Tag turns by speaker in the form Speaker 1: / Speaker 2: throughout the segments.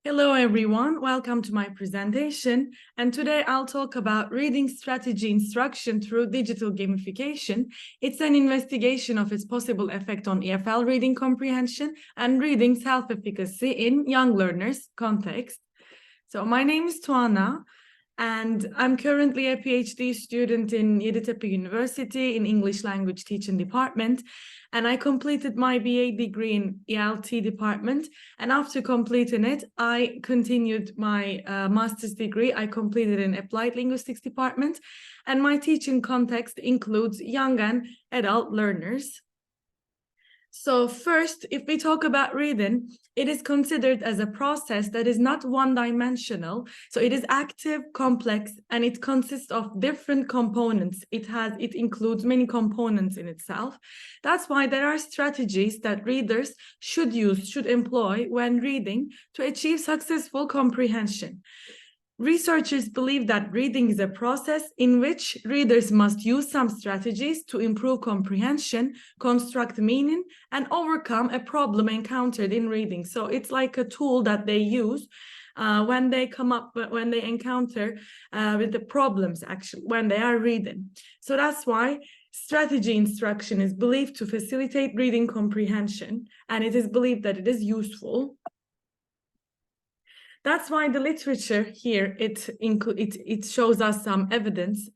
Speaker 1: Hello everyone, welcome to my presentation, and today I'll talk about reading strategy instruction through digital gamification. It's an investigation of its possible effect on EFL reading comprehension and reading self-efficacy in young learners context. So my name is Tuana, and I'm currently a PhD student in Yeditepe University in English Language Teaching Department. And I completed my BA degree in ELT department. And after completing it, I continued my master's degree. I completed in Applied Linguistics department. And my teaching context includes young and adult learners. So first, if we talk about reading, it is considered as a process that is not one-dimensional. So it is active, complex, and it consists of different components. It includes many components in itself. That's why there are strategies that readers should employ when reading to achieve successful comprehension. Researchers believe that reading is a process in which readers must use some strategies to improve comprehension, construct meaning, and overcome a problem encountered in reading. So it's like a tool that they use when they encounter with the problems, actually, when they are reading. So that's why strategy instruction is believed to facilitate reading comprehension, and it is believed that it is useful. That's why the literature here, it shows us some evidence,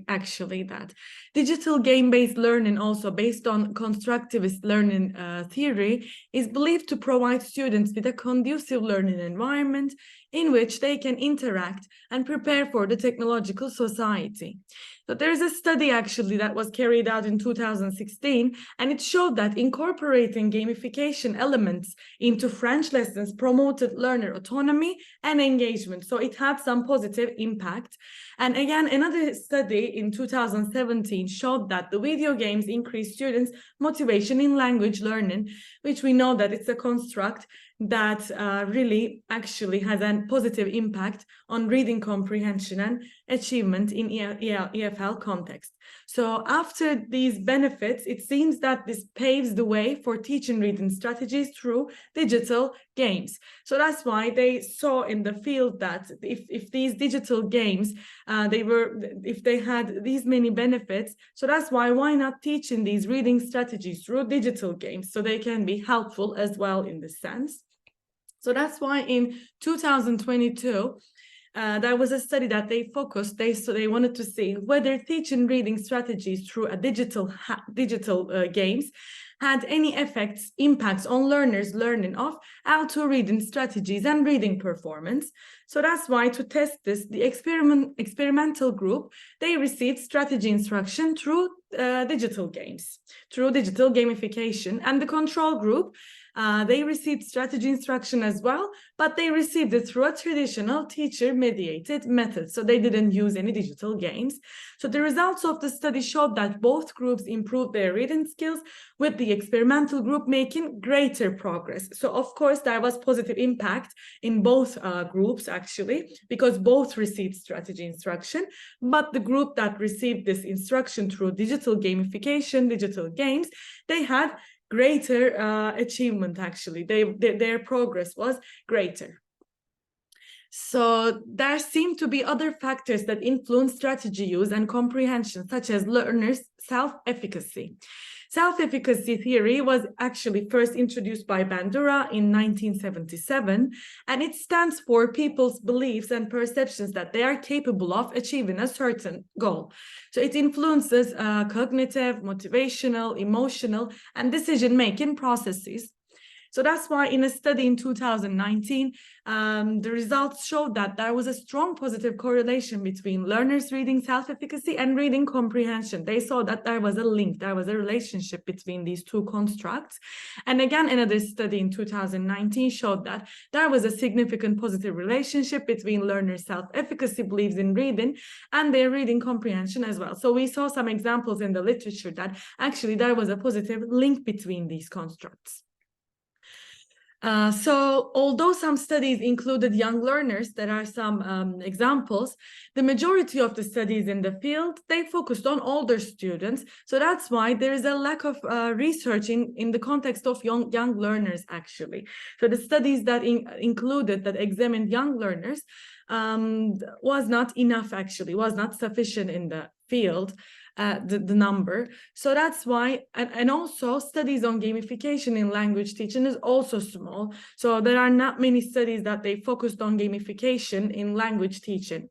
Speaker 1: actually, that digital game-based learning, also based on constructivist learning theory, is believed to provide students with a conducive learning environment in which they can interact and prepare for the technological society. So there's a study actually that was carried out in 2016, and it showed that incorporating gamification elements into French lessons promoted learner autonomy and engagement. So it had some positive impact. And again, another study in 2017 showed that the video games increased students' motivation in language learning, which we know that it's a construct that really actually has a positive impact on reading comprehension and achievement in EFL context. So after these benefits, it seems that this paves the way for teaching reading strategies through digital games. So that's why they saw in the field that if these digital games, if they had these many benefits, so that's why not teaching these reading strategies through digital games, so they can be helpful as well in this sense. So that's why in 2022, there was a study that they wanted to see whether teaching reading strategies through a digital games had any impacts on learners' learning of L2 reading strategies and reading performance. So that's why, to test this, the experimental group, they received strategy instruction through digital games, through digital gamification, and the control group, they received strategy instruction as well, but they received it through a traditional teacher-mediated method. So they didn't use any digital games. So the results of the study showed that both groups improved their reading skills, with the experimental group making greater progress. So of course, there was positive impact in both groups, actually, because both received strategy instruction, but the group that received this instruction through digital gamification, digital games, they had greater achievement, actually. Their progress was greater. So there seem to be other factors that influence strategy use and comprehension, such as learners' self-efficacy. Self-efficacy theory was actually first introduced by Bandura in 1977, and it stands for people's beliefs and perceptions that they are capable of achieving a certain goal. So it influences cognitive, motivational, emotional, and decision-making processes. So that's why in a study in 2019, the results showed that there was a strong positive correlation between learners' reading self-efficacy and reading comprehension. They saw that there was a link, there was a relationship between these two constructs. And again, another study in 2019 showed that there was a significant positive relationship between learners' self-efficacy beliefs in reading and their reading comprehension as well. So we saw some examples in the literature that actually there was a positive link between these constructs. So although some studies included young learners, there are some examples, the majority of the studies in the field, they focused on older students. So that's why there is a lack of research in the context of young learners, actually. So the studies that included, that examined young learners was not enough, actually, was not sufficient in the field. The number. So that's why, and also studies on gamification in language teaching is also small. So there are not many studies that they focused on gamification in language teaching.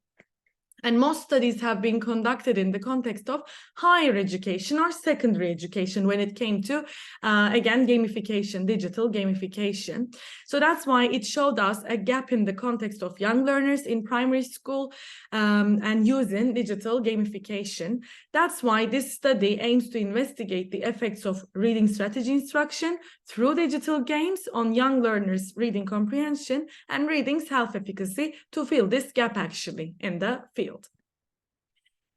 Speaker 1: And most studies have been conducted in the context of higher education or secondary education when it came to, again, gamification, digital gamification. So that's why it showed us a gap in the context of young learners in primary school and using digital gamification. That's why this study aims to investigate the effects of reading strategy instruction through digital games on young learners' reading comprehension and reading self-efficacy to fill this gap, actually, in the field.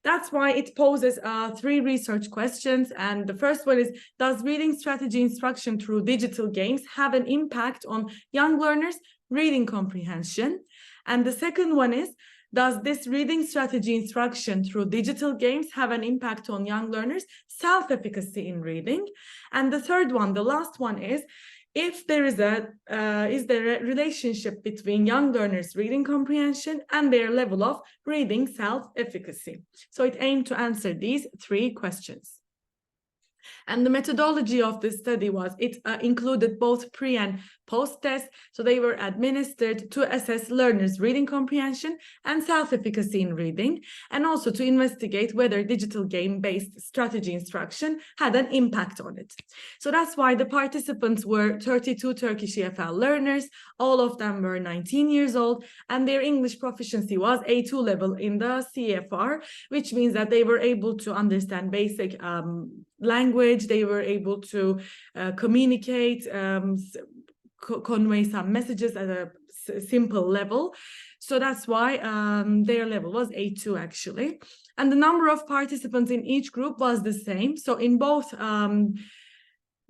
Speaker 1: That's why it poses 3 research questions. And the first one is, does reading strategy instruction through digital games have an impact on young learners' reading comprehension? And the second one is, does this reading strategy instruction through digital games have an impact on young learners' self-efficacy in reading? And the third one, the last one is there a relationship between young learners' reading comprehension and their level of reading self-efficacy? So it aimed to answer these 3 questions. And the methodology of this study was, it included both pre and post tests. So they were administered to assess learners' reading comprehension and self-efficacy in reading, and also to investigate whether digital game-based strategy instruction had an impact on it. So that's why the participants were 32 Turkish EFL learners. All of them were 19 years old, and their English proficiency was A2 level in the CFR, which means that they were able to understand basic language. They were able to communicate, convey some messages at a simple level. So that's why their level was A2, actually. And the number of participants in each group was the same. So in both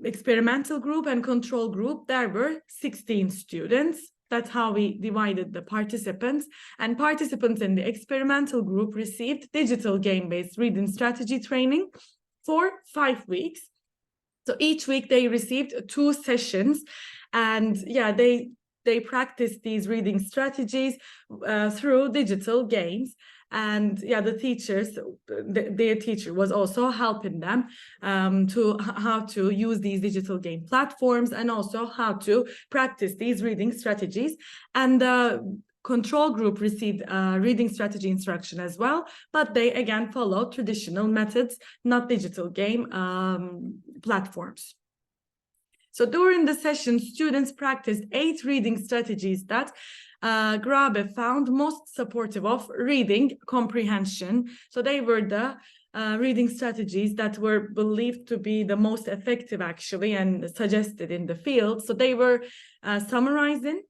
Speaker 1: experimental group and control group, there were 16 students. That's how we divided the participants. And participants in the experimental group received digital game-based reading strategy training for 5 weeks. So each week they received 2 sessions, and yeah, they practiced these reading strategies through digital games. And yeah, the teachers, their teacher was also helping them to how to use these digital game platforms and also how to practice these reading strategies. And the control group received reading strategy instruction as well, but they again followed traditional methods, not digital game platforms. So during the session, students practiced 8 reading strategies that Grabe found most supportive of reading comprehension. So they were the reading strategies that were believed to be the most effective, actually, and suggested in the field. So they were summarizing,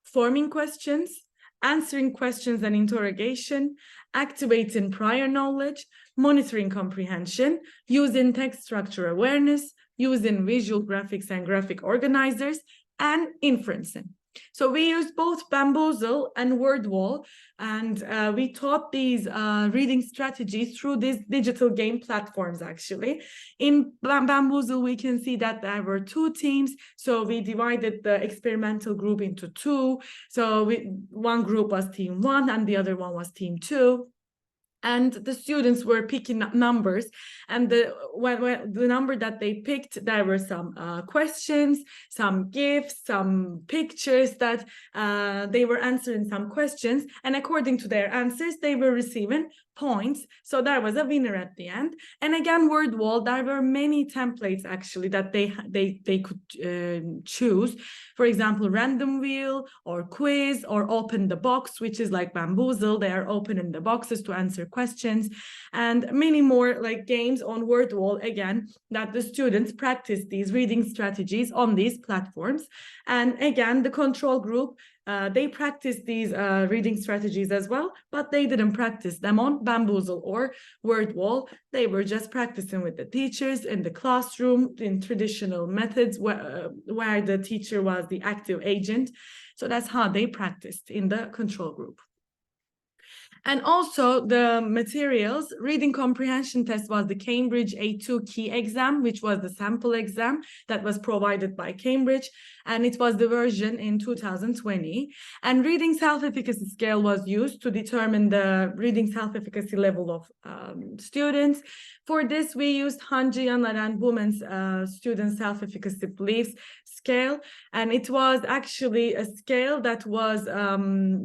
Speaker 1: forming questions, answering questions and interrogation, activating prior knowledge, monitoring comprehension, using text structure awareness, using visual graphics and graphic organizers, and inferencing. So we used both Bamboozle and Word Wall, and we taught these reading strategies through these digital game platforms, actually. In Bamboozle, we can see that there were 2 teams. So we divided the experimental group into 2. So one group was team 1 and the other one was team 2. And the students were picking numbers, and the number that they picked, there were some questions, some gifts, some pictures that they were answering some questions, and according to their answers, they were receiving points. So there was a winner at the end. And again, Word Wall, there were many templates, actually, that they could choose. For example, random wheel or quiz or open the box, which is like Bamboozle. They are opening the boxes to answer questions, and many more like games on word wall, again, that the students practice these reading strategies on these platforms. And again, the control group, they practiced these reading strategies as well, but they didn't practice them on Bamboozle or Word Wall. They were just practicing with the teachers in the classroom in traditional methods where the teacher was the active agent. So that's how they practiced in the control group. And also the materials, reading comprehension test was the Cambridge A2 key exam, which was the sample exam that was provided by Cambridge. And it was the version in 2020. And reading self-efficacy scale was used to determine the reading self-efficacy level of students. For this, we used Hanji Yanar and Women's Student Self-Efficacy Beliefs scale. And it was actually a scale that was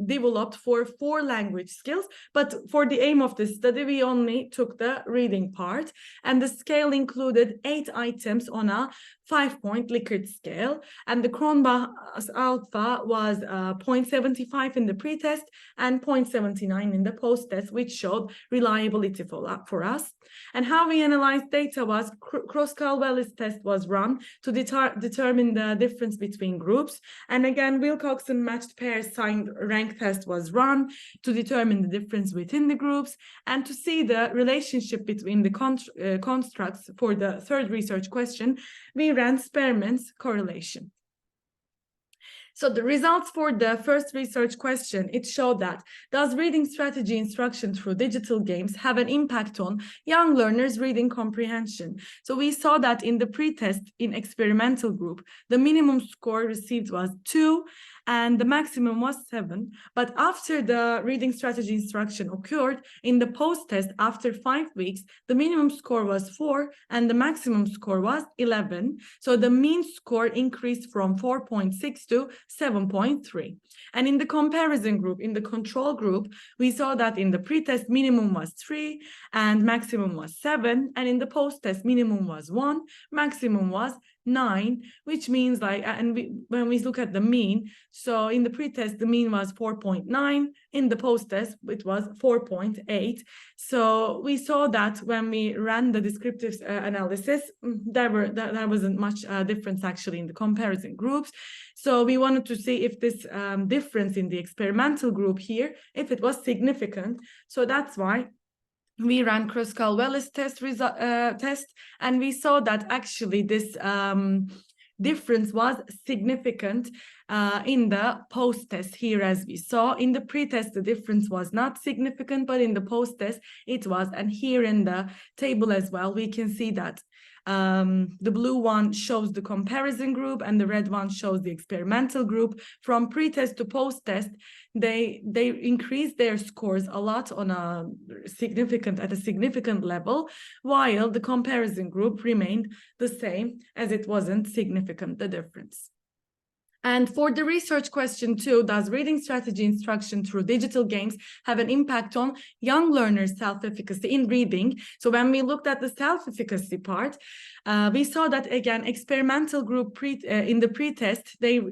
Speaker 1: developed for 4 language skills. But for the aim of the study, we only took the reading part. And the scale included 8 items on a 5-point Likert scale. And the Cronbach alpha was 0.75 in the pretest and 0.79 in the post-test, which showed reliability for us. And how we analyzed data was Cross-Call-Wallace test was run to determine the difference between groups. And again, Wilcoxon matched pair signed rank test was run to determine the difference within the groups and to see the relationship between the constructs. For the third research question, we ran Spearman's correlation. So the results for the first research question, it showed that does reading strategy instruction through digital games have an impact on young learners' reading comprehension? So we saw that in the pretest in experimental group, the minimum score received was 2 and the maximum was 7. But after the reading strategy instruction occurred in the post-test after 5 weeks, the minimum score was 4 and the maximum score was 11. So the mean score increased from 4.6 to 7.3. And in the comparison group, in the control group, we saw that in the pretest minimum was 3 and maximum was 7. And in the post-test minimum was 1, maximum was 9, which means like, when we look at the mean, so in the pretest, the mean was 4.9, in the post-test, it was 4.8. So we saw that when we ran the descriptive analysis, there wasn't much difference actually in the comparison groups. So we wanted to see if this difference in the experimental group here, if it was significant. So that's why we ran Cross-Call-Wallace test, and we saw that actually this difference was significant in the post-test here, as we saw. In the pre-test, the difference was not significant, but in the post-test, it was. And here in the table as well, we can see that the blue one shows the comparison group and the red one shows the experimental group. From pre-test to post-test, they increased their scores a lot on a significant level, while the comparison group remained the same, as it wasn't significant, the difference. And for the research question 2, does reading strategy instruction through digital games have an impact on young learners' self-efficacy in reading? So when we looked at the self-efficacy part, we saw that, again, experimental group in the pre-test, they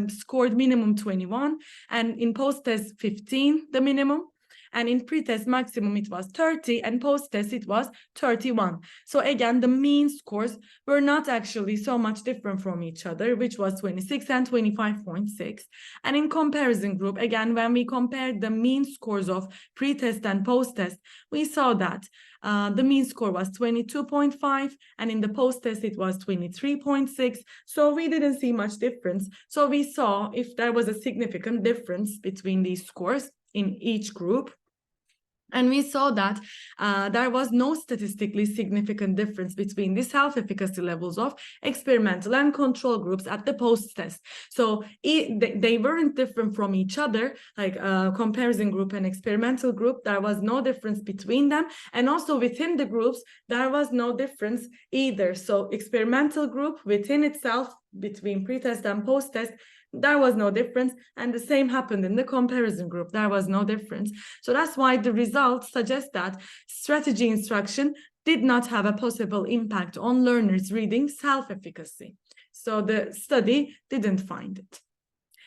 Speaker 1: scored minimum 21, and in post-test 15, the minimum. And in pre-test maximum, it was 30, and post-test, it was 31. So again, the mean scores were not actually so much different from each other, which was 26 and 25.6. And in comparison group, again, when we compared the mean scores of pre-test and post-test, we saw that the mean score was 22.5, and in the post-test, it was 23.6. So we didn't see much difference. So we saw if there was a significant difference between these scores in each group. And we saw that there was no statistically significant difference between the self-efficacy levels of experimental and control groups at the post-test. So they weren't different from each other, like comparison group and experimental group. There was no difference between them. And also within the groups, there was no difference either. So experimental group within itself, between pre-test and post-test, there was no difference, and the same happened in the comparison group. There was no difference. So that's why the results suggest that strategy instruction did not have a possible impact on learners' reading self-efficacy. So the study didn't find it.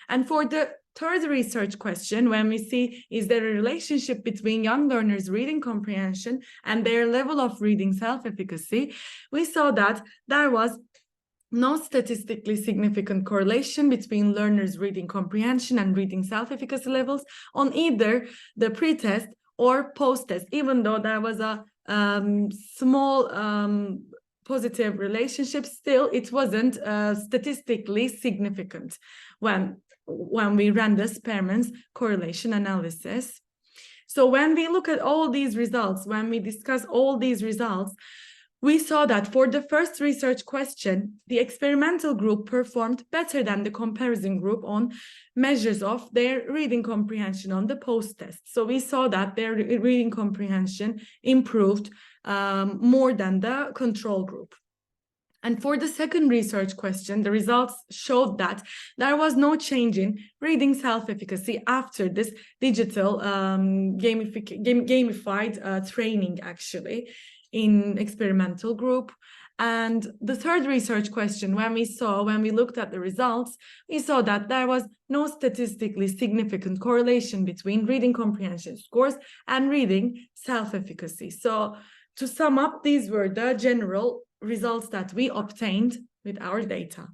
Speaker 1: And for the third research question, when we see is there a relationship between young learners' reading comprehension and their level of reading self-efficacy, we saw that there was no statistically significant correlation between learners' reading comprehension and reading self-efficacy levels on either the pre-test or post-test, even though there was a small positive relationship. Still, it wasn't statistically significant when we ran the Spearman's correlation analysis. So when we look at all these results, when we discuss all these results, we saw that for the first research question, the experimental group performed better than the comparison group on measures of their reading comprehension on the post-test. So we saw that their reading comprehension improved more than the control group. And for the second research question, the results showed that there was no change in reading self-efficacy after this digital gamified training, actually, in experimental group. And the third research question, when we looked at the results, we saw that there was no statistically significant correlation between reading comprehension scores and reading self-efficacy. So to sum up, these were the general results that we obtained with our data.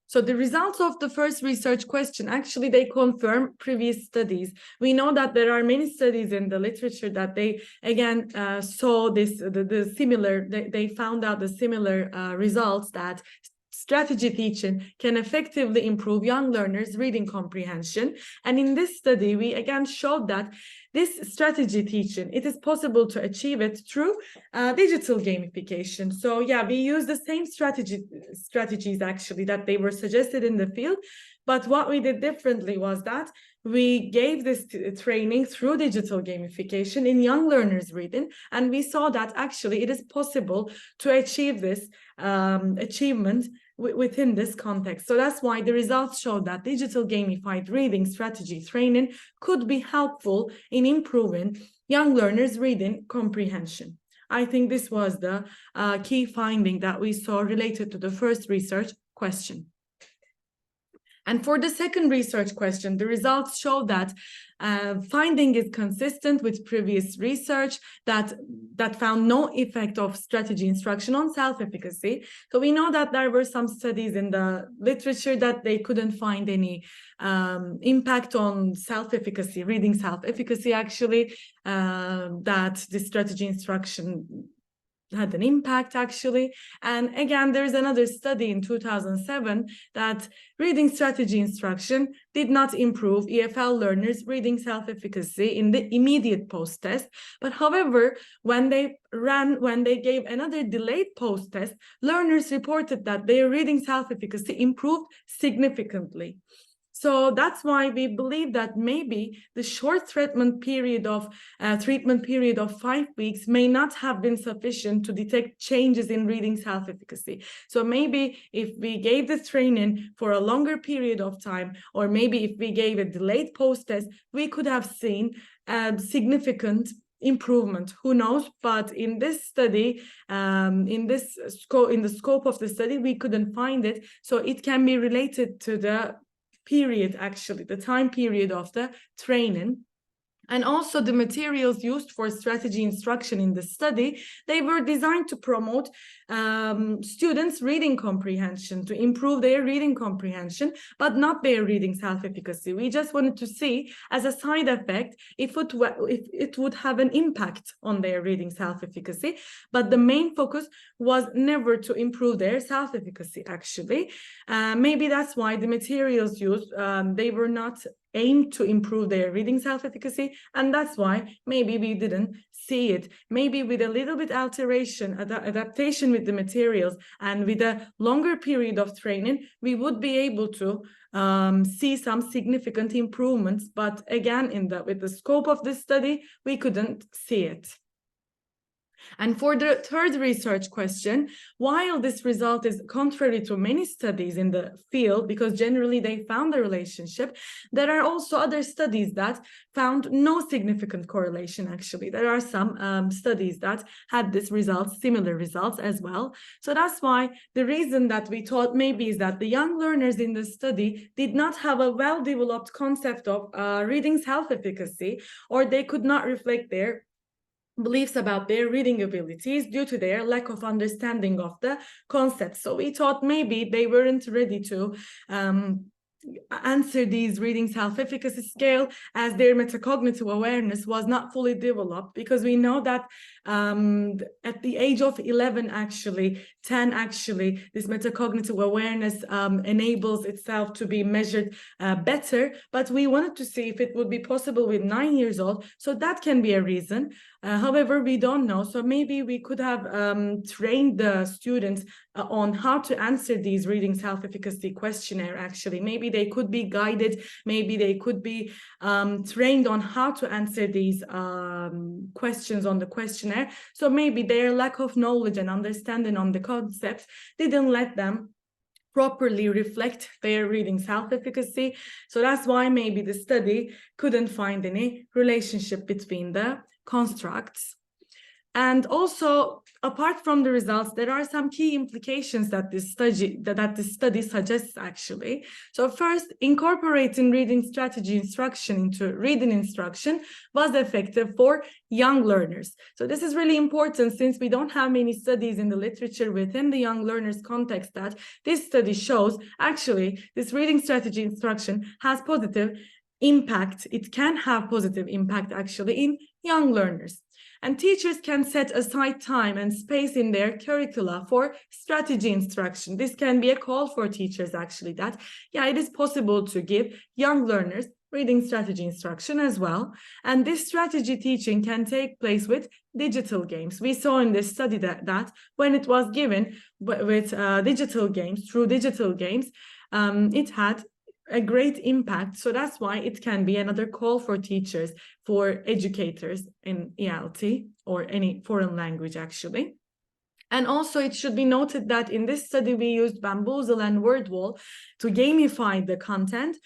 Speaker 1: So the results of the first research question, actually, they confirm previous studies. We know that there are many studies in the literature that they, again, saw this, they found out the similar results that strategy teaching can effectively improve young learners' reading comprehension. And in this study, we again showed that this strategy teaching, it is possible to achieve it through digital gamification. So yeah, we use the same strategies actually that they were suggested in the field, but what we did differently was that we gave this training through digital gamification in young learners' reading, and we saw that actually it is possible to achieve this achievement within this context. So that's why the results showed that digital gamified reading strategy training could be helpful in improving young learners' reading comprehension. I think this was the key finding that we saw related to the first research question. And for the second research question, the results show that finding is consistent with previous research that found no effect of strategy instruction on self-efficacy. So we know that there were some studies in the literature that they couldn't find any impact on self-efficacy, reading self-efficacy actually, that the strategy instruction had an impact actually. And again, there's another study in 2007 that reading strategy instruction did not improve EFL learners' reading self-efficacy in the immediate post-test. But however, when they gave another delayed post-test, learners reported that their reading self-efficacy improved significantly. So that's why we believe that maybe the short treatment period of 5 weeks may not have been sufficient to detect changes in reading self-efficacy. So maybe if we gave the training for a longer period of time, or maybe if we gave a delayed post-test, we could have seen a significant improvement. Who knows? But in this study, in the scope of the study, we couldn't find it. So it can be related to the period, actually, the time period of the training. And also the materials used for strategy instruction in the study, they were designed to promote students' reading comprehension, to improve their reading comprehension, but not their reading self-efficacy. We just wanted to see, as a side effect, if it would have an impact on their reading self-efficacy. But the main focus was never to improve their self-efficacy, actually. Maybe that's why the materials used, they were not aimed to improve their reading self-efficacy, and that's why maybe we didn't see it. Maybe with a little bit adaptation with the materials and with a longer period of training, we would be able to see some significant improvements. But again, with the scope of this study, we couldn't see it. And for the third research question, while this result is contrary to many studies in the field, because generally they found a relationship, there are also other studies that found no significant correlation, actually. There are some studies that had this result, similar results as well. So that's why the reason that we thought maybe is that the young learners in the study did not have a well-developed concept of reading self-efficacy, or they could not reflect their beliefs about their reading abilities due to their lack of understanding of the concept. So we thought maybe they weren't ready to answer these reading self-efficacy scale, as their metacognitive awareness was not fully developed, because we know that at the age of 11, actually 10, actually this metacognitive awareness enables itself to be measured better, but we wanted to see if it would be possible with 9 years old. So that can be a reason. However, we don't know. So maybe we could have trained the students on how to answer these reading self-efficacy questionnaire, actually. Maybe they could be guided, maybe they could be trained on how to answer these questions on the questionnaire. So maybe their lack of knowledge and understanding on the concepts didn't let them properly reflect their reading self-efficacy. So that's why maybe the study couldn't find any relationship between the constructs. And also, apart from the results, there are some key implications that this study suggests, actually. So first, incorporating reading strategy instruction into reading instruction was effective for young learners. So this is really important, since we don't have many studies in the literature within the young learners context, that this study shows actually this reading strategy instruction has positive impact. It can have positive impact, actually, in young learners. And teachers can set aside time and space in their curricula for strategy instruction. This can be a call for teachers, actually, that, yeah, it is possible to give young learners reading strategy instruction as well. And this strategy teaching can take place with digital games. We saw in this study that when it was given with digital games, through digital games, it had a great impact. So that's why it can be another call for teachers, for educators in ELT or any foreign language, actually. And also it should be noted that in this study we used Bamboozle and Word Wall to gamify the content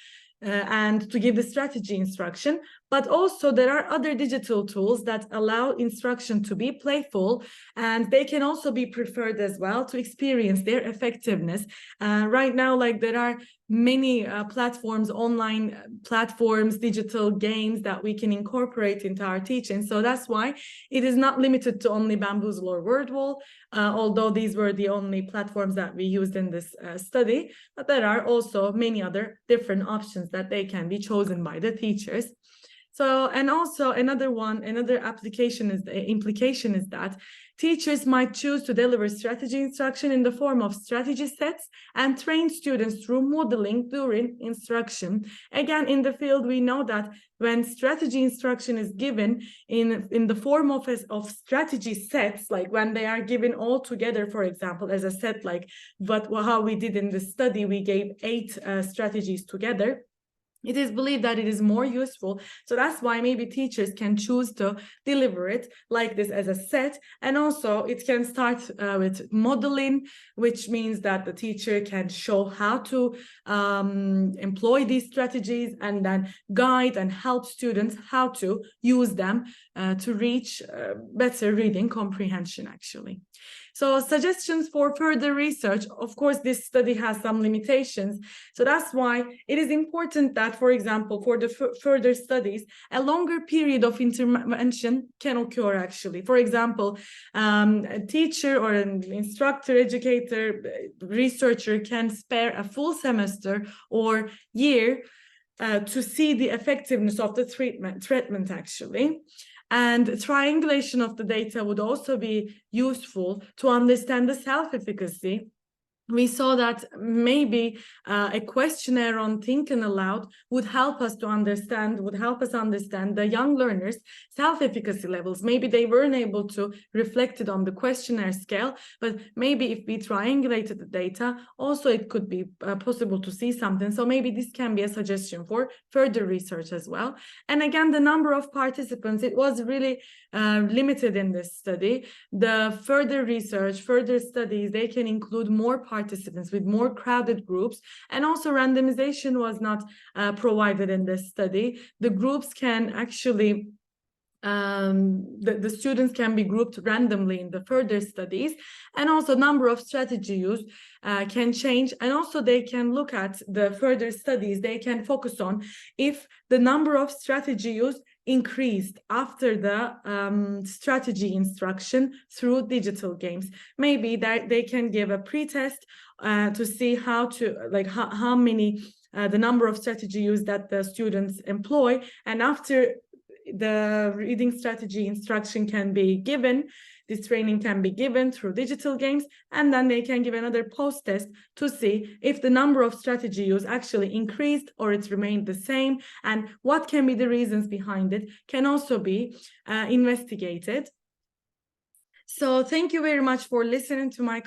Speaker 1: and to give the strategy instruction, but also there are other digital tools that allow instruction to be playful, and they can also be preferred as well to experience their effectiveness. Right now, like, there are many platforms, online platforms, digital games that we can incorporate into our teaching. So that's why it is not limited to only Bamboozle or Word Wall, although these were the only platforms that we used in this study, but there are also many other different options that they can be chosen by the teachers. So, and also another implication is that teachers might choose to deliver strategy instruction in the form of strategy sets and train students through modeling during instruction. Again, in the field, we know that when strategy instruction is given in the form of strategy sets, like when they are given all together, for example, as a set, like how we did in the study, we gave 8 strategies together. It is believed that it is more useful. So that's why maybe teachers can choose to deliver it like this as a set. And also it can start with modeling, which means that the teacher can show how to employ these strategies, and then guide and help students how to use them to reach better reading comprehension, actually. So suggestions for further research. Of course, this study has some limitations. So that's why it is important that, for example, for the further studies, a longer period of intervention can occur, actually. For example, a teacher or an instructor, educator, researcher can spare a full semester or year to see the effectiveness of the treatment, actually. And triangulation of the data would also be useful to understand the self-efficacy we saw that maybe a questionnaire on thinking aloud would help us understand the young learners' self-efficacy levels. Maybe they weren't able to reflect it on the questionnaire scale, but maybe if we triangulated the data, also it could be possible to see something. So maybe this can be a suggestion for further research as well. And again, the number of participants, it was really limited in this study. The further research, further studies, they can include more participants with more crowded groups, and also randomization was not provided in this study. The groups can actually the students can be grouped randomly in the further studies, and also number of strategy used can change, and also they can look at the further studies. They can focus on if the number of strategy used increased after the strategy instruction through digital games. Maybe that they can give a pre-test to see how many the number of strategy used that the students employ, and after the reading strategy instruction can be given, this training can be given through digital games, and then they can give another post-test to see if the number of strategy use actually increased or it remained the same, and what can be the reasons behind it can also be investigated. So thank you very much for listening to my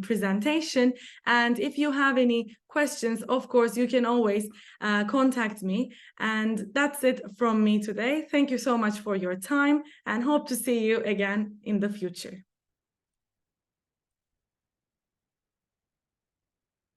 Speaker 1: presentation. And if you have any questions, of course, you can always contact me. And that's it from me today. Thank you so much for your time, and hope to see you again in the future.